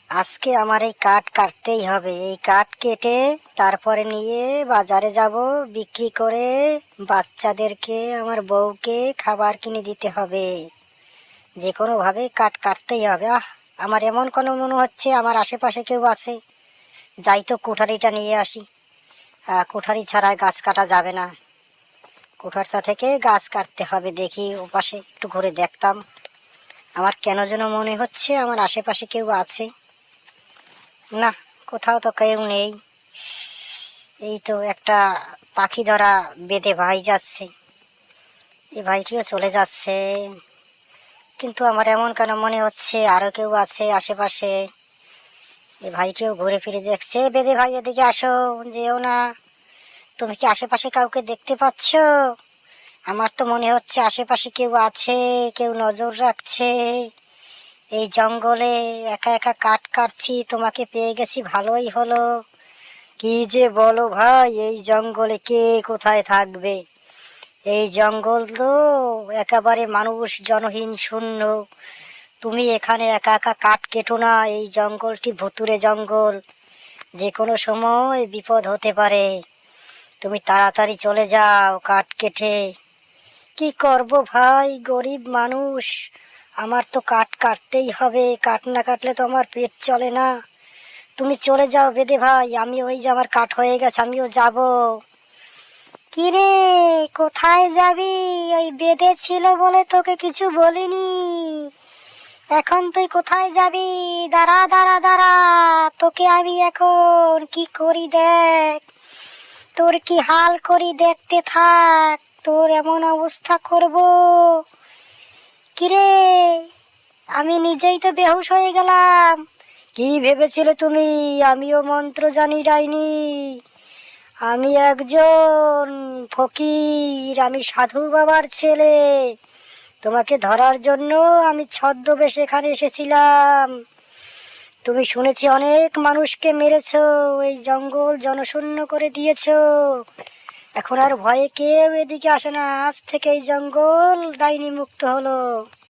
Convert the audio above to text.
আজকে আমার এই কাঠ কাটতেই হবে। এই কাঠ কেটে তারপরে নিয়ে বাজারে যাব, বিক্রি করে বাচ্চাদেরকে, আমার বউকে খাবার কিনে দিতে হবে। যে কোনোভাবে কাঠ কাটতেই হবে। আমার এমন কোনো মনে হচ্ছে আমার আশেপাশে কেউ আছে। যাই তো কুঠারিটা নিয়ে আসি। কুঠারি ছাড়া গাছ কাটা যাবে না। কুঠারটা থেকে গাছ কাটতে হবে। দেখি ওপাশে একটু ঘুরে দেখতাম। আমার কেন যেন মনে হচ্ছে আমার আশেপাশে কেউ আছে। না, কোথাও তো কেউ নেই। এই তো একটা পাখি ধরা বেঁধে ভাই যাচ্ছে। এই ভাইটিও চলে যাচ্ছে, কিন্তু আমার এমন কেন মনে হচ্ছে আরো কেউ আছে আশেপাশে। এই ভাইটিও ঘুরে ফিরে দেখছে। বেঁধে ভাই, এদিকে আসো, যেও না। তুমি কি আশেপাশে কাউকে দেখতে পাচ্ছ? আমার তো মনে হচ্ছে আশেপাশে কেউ আছে, কেউ নজর রাখছে। এই জঙ্গলে একা একা কাঠ কাটছি, তোমাকে পেয়ে গেছি, ভালোই হলো। কি যে বলো ভাই, এই জঙ্গলে কে কোথায় থাকবে? এই জঙ্গল তো একেবারে মানুষ জনহীন, শূন্য। তুমি এখানে একা একা কাঠ কেটো না। এই জঙ্গলটি ভুতুড়ে জঙ্গল, যে কোনো সময় বিপদ হতে পারে। তুমি তাড়াতাড়ি চলে যাও কাঠ কেটে। কি করব ভাই, গরিব মানুষ, আমার তো কাঠ কাটতেই হবে। কাঠ না কাটলে তো আমার পেট চলে না। তুমি চলে যাও বেদে ভাই, আমি ওই যে আমার কাঠ হয়ে গেছে, আমিও যাব। কিরে, কোথায় যাবি? ওই বেদে ছিল বলে তোকে কিছু বলিনি। এখন তুই কোথায় যাবি? দাঁড়া দাঁড়া দাঁড়া, তোকে আমি এখন কি করি দেখ। তোর কি হাল করি দেখতে থাক। তোর এমন অবস্থা করব। কিরে, আমি নিজেই তো বেহুশ হয়ে গেলাম। কি ভেবেছিলে তুমি আমিও মন্ত্র জানি ডাইনি? আমি একজন ফকির, আমি সাধু বাবার ছেলে। তোমাকে ধরার জন্য আমি ছদ্মবেশে এখানে এসেছিলাম। তুমি শুনেছি অনেক মানুষকে মেরেছো, এই জঙ্গল জনশূন্য করে দিয়েছো। এখন আর ভয়ে কেউ এদিকে আসে না। আজ থেকে এই জঙ্গল ডাইনি মুক্ত হলো।